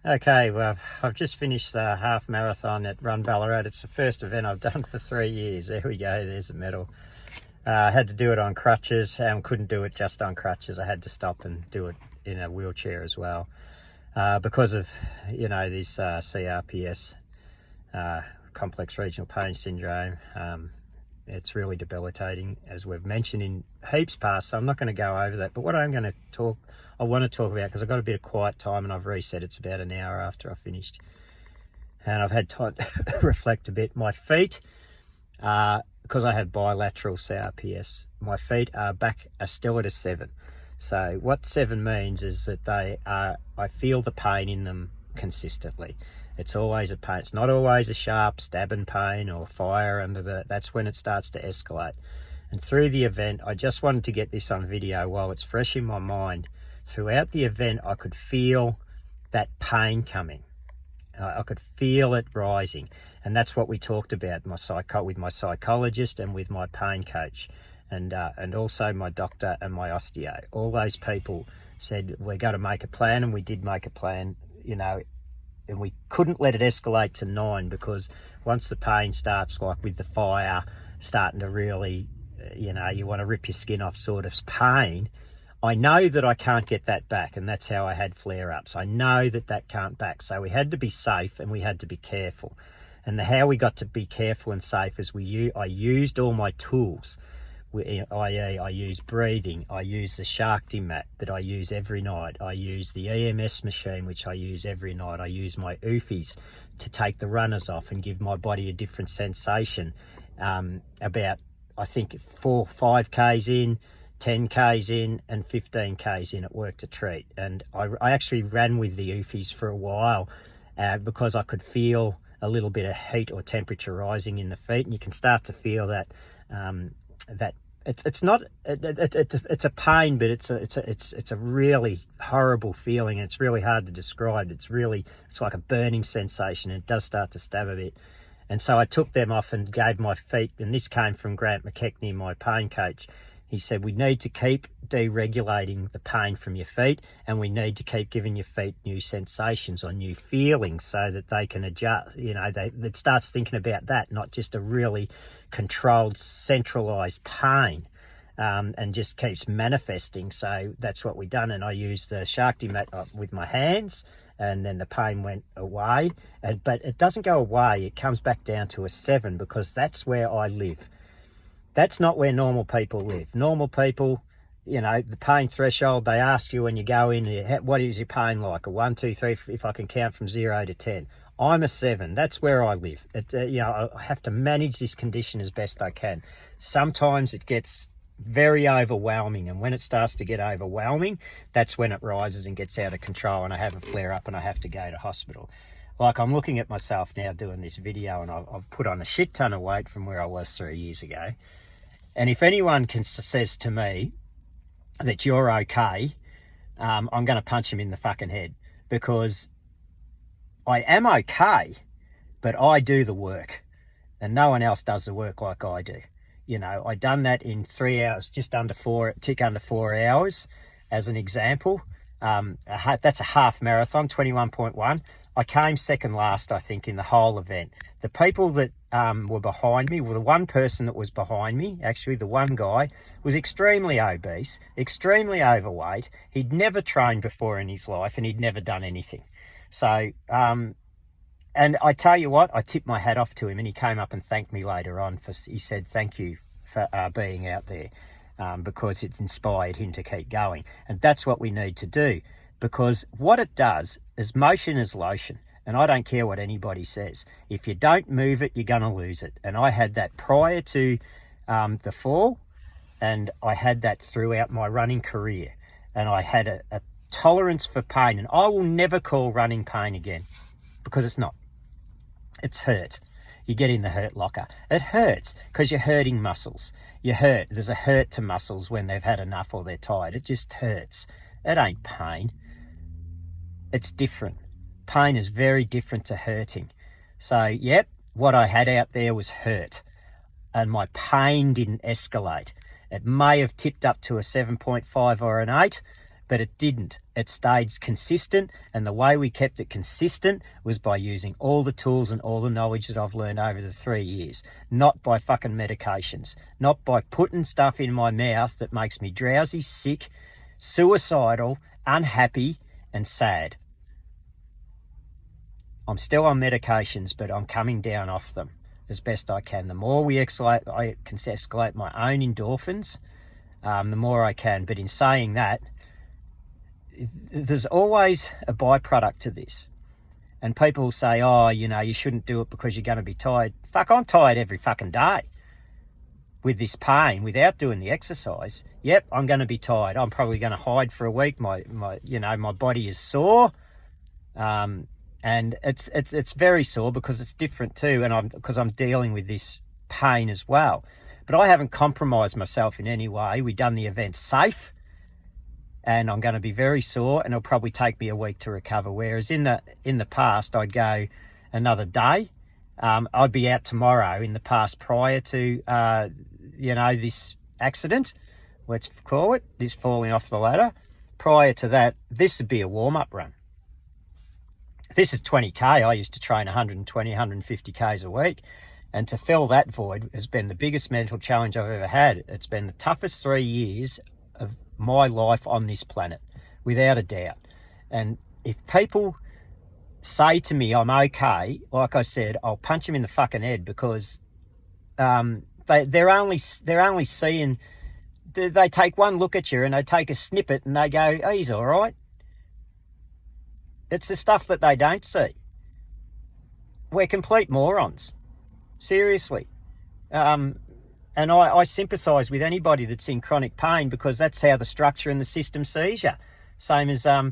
Okay, well, I've just finished the half marathon at Run Ballarat. It's the first event I've done for 3 years. There we go, there's the medal. I had to do it on crutches. Couldn't do it just on crutches. I had to stop and do it in a wheelchair as well. Because of, this CRPS, complex regional pain syndrome. It's really debilitating, as we've mentioned in heaps past, so I'm not going to go over that. But what I want to talk about, because I've got a bit of quiet time and I've reset, it's about an hour after I finished. And I've had time to reflect a bit. My feet, because I have bilateral CRPS, my feet are still at a 7. So what 7 means is that I feel the pain in them consistently. It's always a pain. It's not always a sharp stabbing pain or fire under that's when it starts to escalate. And through the event, I just wanted to get this on video while it's fresh in my mind. Throughout the event, I could feel that pain coming. I could feel it rising. And that's what we talked about with my psychologist and with my pain coach. And also my doctor and my osteo. All those people said, we're going to make a plan, and we did make a plan, and we couldn't let it escalate to 9, because once the pain starts, like with the fire starting to really, you want to rip your skin off sort of pain, I know that I can't get that back, and that's how I had flare-ups. I know that can't back, so we had to be safe and we had to be careful. And how we got to be careful and safe is I used all my tools. I.e. I use breathing, I use the Shakti mat that I use every night, I use the EMS machine which I use every night, I use my UFIs to take the runners off and give my body a different sensation. About, I think, 5 Ks in, 10 Ks in and 15 Ks in at work to treat. And I actually ran with the UFIs for a while because I could feel a little bit of heat or temperature rising in the feet, and you can start to feel that it's a pain, but it's a really horrible feeling, and it's really hard to describe. It's like a burning sensation, and it does start to stab a bit. And so I took them off and gave my feet, and this came from Grant McKechnie, my pain coach. He said, we need to keep deregulating the pain from your feet, and we need to keep giving your feet new sensations or new feelings so that they can adjust. It starts thinking about that, not just a really controlled, centralized pain, and just keeps manifesting. So that's what we done. And I used the Shakti mat with my hands, and then the pain went away. But it doesn't go away. It comes back down to a 7, because that's where I live. That's not where normal people live. Normal people, the pain threshold, they ask you when you go in, what is your pain like? A 1, 2, 3, if I can count from 0 to 10. I'm a 7. That's where I live. I have to manage this condition as best I can. Sometimes it gets very overwhelming, and when it starts to get overwhelming, that's when it rises and gets out of control, and I have a flare up and I have to go to hospital. Like, I'm looking at myself now doing this video, and I've put on a shit ton of weight from where I was 3 years ago. And if anyone says to me that you're okay, I'm going to punch him in the fucking head, because I am okay, but I do the work, and no one else does the work like I do. I done that in 3 hours, just under 4 hours, as an example. That's a half marathon, 21.1. I came second last, I think, in the whole event. The people that were behind me, the one person that was behind me, actually the one guy, was extremely obese, extremely overweight. He'd never trained before in his life, and he'd never done anything. So, and I tell you what, I tipped my hat off to him, and he came up and thanked me later on. He said, thank you for being out there, because it's inspired him to keep going. And that's what we need to do, because what it does is motion is lotion. And I don't care what anybody says. If you don't move it, you're going to lose it. And I had that prior to the fall, and I had that throughout my running career. And I had a tolerance for pain. And I will never call running pain again, because it's not. It's hurt. You get in the hurt locker. It hurts because you're hurting muscles. You hurt. There's a hurt to muscles when they've had enough or they're tired. It just hurts. It ain't pain. It's different. Pain is very different to hurting. So, yep, what I had out there was hurt, and my pain didn't escalate. It may have tipped up to a 7.5 or an 8, but it didn't. It stayed consistent, and the way we kept it consistent was by using all the tools and all the knowledge that I've learned over the 3 years, not by fucking medications, not by putting stuff in my mouth that makes me drowsy, sick, suicidal, unhappy, and sad. I'm still on medications, but I'm coming down off them as best I can. The more I can escalate my own endorphins, the more I can. But in saying that, there's always a byproduct to this. And people will say, oh, you shouldn't do it because you're going to be tired. Fuck, I'm tired every fucking day with this pain without doing the exercise. Yep, I'm going to be tired. I'm probably going to hide for a week. My body is sore. And it's very sore because it's different too, and because I'm dealing with this pain as well. But I haven't compromised myself in any way. We've done the event safe, and I'm going to be very sore, and it'll probably take me a week to recover. Whereas in the past, I'd go another day. I'd be out tomorrow. In the past, prior to this accident, let's call it, this falling off the ladder. Prior to that, this would be a warm-up run. This is 20k. I used to train 120, 150k's a week. And to fill that void has been the biggest mental challenge I've ever had. It's been the toughest 3 years of my life on this planet, without a doubt. And if people say to me I'm okay, like I said, I'll punch them in the fucking head, because they're only seeing, they take one look at you and they take a snippet and they go, oh, he's all right. It's the stuff that they don't see. We're complete morons. Seriously. And I sympathise with anybody that's in chronic pain, because that's how the structure and the system sees you. Same as, all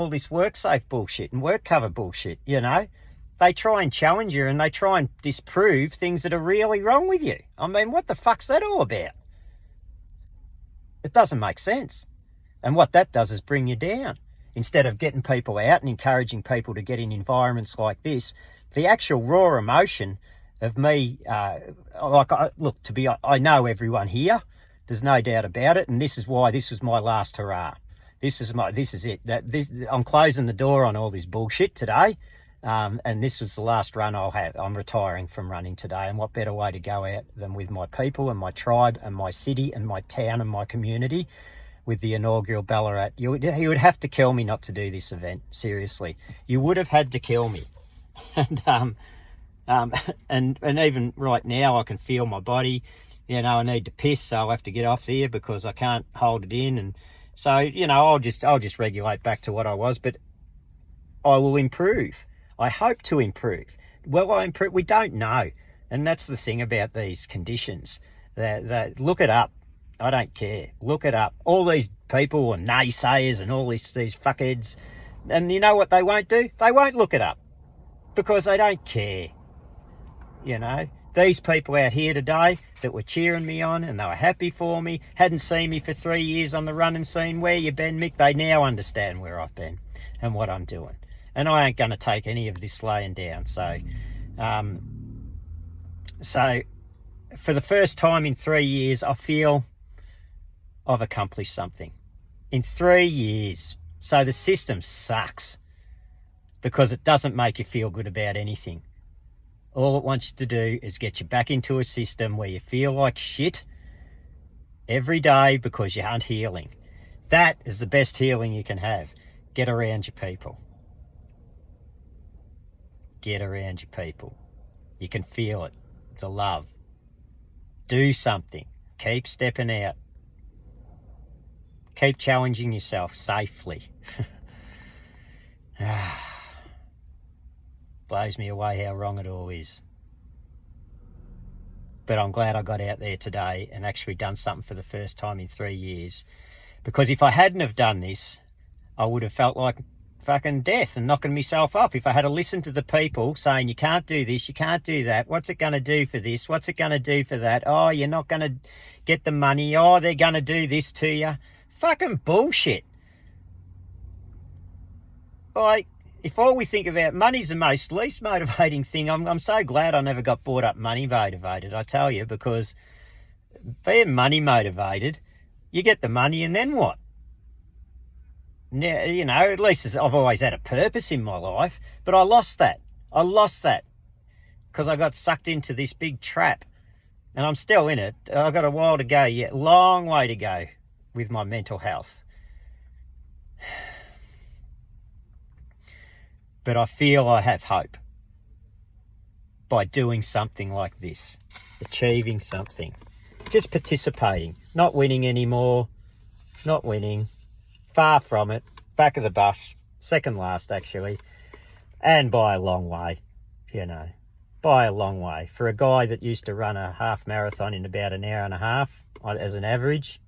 this WorkSafe bullshit and WorkCover bullshit, They try and challenge you and they try and disprove things that are really wrong with you. I mean, what the fuck's that all about? It doesn't make sense. And what that does is bring you down. Instead of getting people out and encouraging people to get in environments like this, the actual raw emotion of me, I know everyone here. There's no doubt about it, and this is why this was my last hurrah. This is it. I'm closing the door on all this bullshit today, and this was the last run I'll have. I'm retiring from running today, and what better way to go out than with my people and my tribe and my city and my town and my community, with the inaugural Ballarat. You would have to kill me not to do this event. Seriously, you would have had to kill me. And even right now, I can feel my body. I need to piss, so I'll have to get off here because I can't hold it in. And so, I'll just regulate back to what I was. But I will improve. I hope to improve. Will I improve? We don't know, and that's the thing about these conditions. That look it up. I don't care. Look it up. All these people and naysayers and all these fuckheads, and you know what they won't do? They won't look it up because they don't care. These people out here today that were cheering me on and they were happy for me, hadn't seen me for 3 years on the running scene. Where you been, Mick? They now understand where I've been and what I'm doing. And I ain't going to take any of this laying down. So for the first time in 3 years, I feel I've accomplished something in 3 years. So the system sucks because it doesn't make you feel good about anything. All it wants you to do is get you back into a system where you feel like shit every day because you aren't healing. That is the best healing you can have. Get around your people. Get around your people. You can feel it, the love. Do something. Keep stepping out. Keep challenging yourself safely. Blows me away how wrong it all is. But I'm glad I got out there today and actually done something for the first time in 3 years. Because if I hadn't have done this, I would have felt like fucking death and knocking myself off. If I had to listen to the people saying, you can't do this, you can't do that. What's it going to do for this? What's it going to do for that? Oh, you're not going to get the money. Oh, they're going to do this to you. Fucking bullshit. Like, if all we think about money's the least motivating thing, I'm so glad I never got brought up money motivated, I tell you, because being money motivated, you get the money and then what? Now, you know, at least I've always had a purpose in my life, but I lost that. I lost that because I got sucked into this big trap, and I'm still in it. I've got a while to go yet, long way to go with my mental health. But I feel I have hope by doing something like this, achieving something, just participating, not winning anymore, not winning, far from it, back of the bus, second last actually, and by a long way, you know, by a long way. For a guy that used to run a half marathon in about an hour and a half as an average,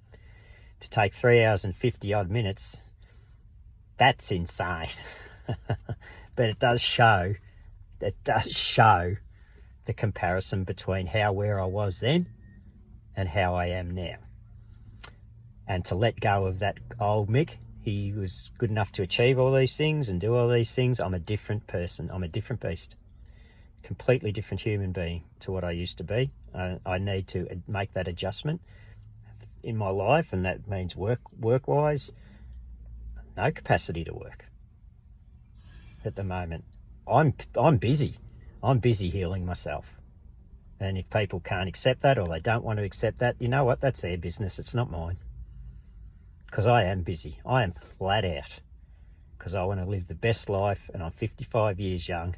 to take 3 hours and 50 odd minutes, that's insane. But it does show the comparison between where I was then and how I am now. And to let go of that old Mick, he was good enough to achieve all these things and do all these things. I'm a different person. I'm a different beast. Completely different human being to what I used to be. I need to make that adjustment in my life, and that means work-wise, no capacity to work at the moment. I'm busy. I'm busy healing myself. And if people can't accept that, or they don't want to accept that, you know what? That's their business. It's not mine. Because I am busy. I am flat out. Because I want to live the best life, and I'm 55 years young,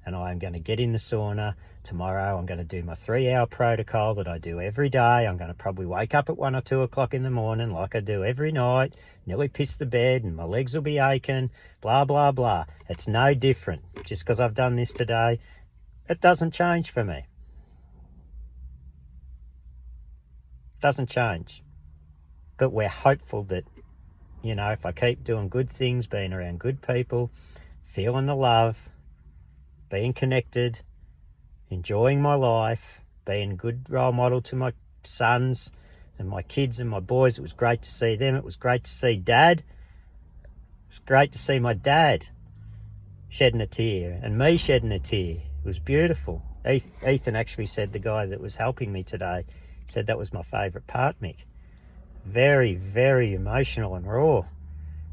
and I am going to get in the sauna tomorrow. I'm going to do my 3-hour protocol that I do every day. I'm going to probably wake up at 1 or 2 o'clock in the morning like I do every night, nearly piss the bed, and my legs will be aching, blah, blah, blah. It's no different. Just because I've done this today, it doesn't change for me. Doesn't change. But we're hopeful that, you know, if I keep doing good things, being around good people, feeling the love, being connected, enjoying my life, being a good role model to my sons and my kids and my boys. It was great to see them. It was great to see Dad. It was great to see my dad shedding a tear and me shedding a tear. It was beautiful. Ethan actually said, the guy that was helping me today, said that was my favourite part, Mick. Very, very emotional and raw.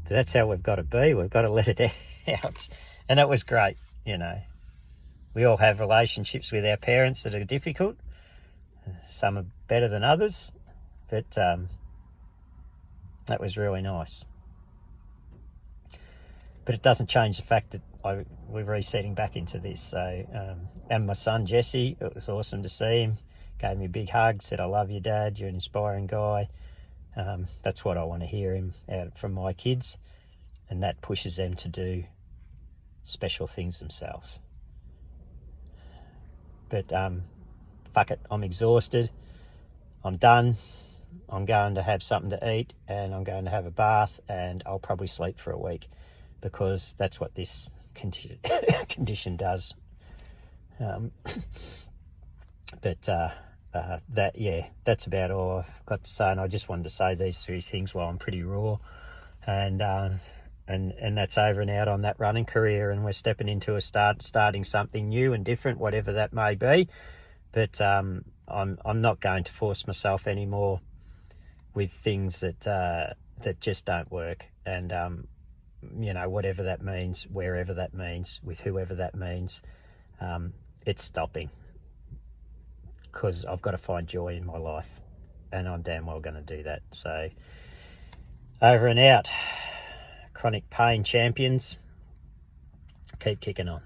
But that's how we've got to be. We've got to let it out. And it was great, you know. We all have relationships with our parents that are difficult. Some are better than others. But that was really nice. But it doesn't change the fact that we're resetting back into this. So, and my son Jesse, it was awesome to see him. Gave me a big hug, said, "I love you, Dad. You're an inspiring guy." That's what I want to hear him out from my kids, and that pushes them to do special things themselves. But fuck it, I'm exhausted. I'm done. I'm going to have something to eat, and I'm going to have a bath, and I'll probably sleep for a week, because that's what this condition does. That's about all I've got to say, and I just wanted to say these 3 things while I'm pretty raw, and that's over and out on that running career, and we're stepping into starting something new and different, whatever that may be. But I'm not going to force myself anymore with things that just don't work, and you know, whatever that means, wherever that means, with whoever that means, it's stopping. Because I've got to find joy in my life, and I'm damn well going to do that. So, over and out. Chronic pain champions, keep kicking on.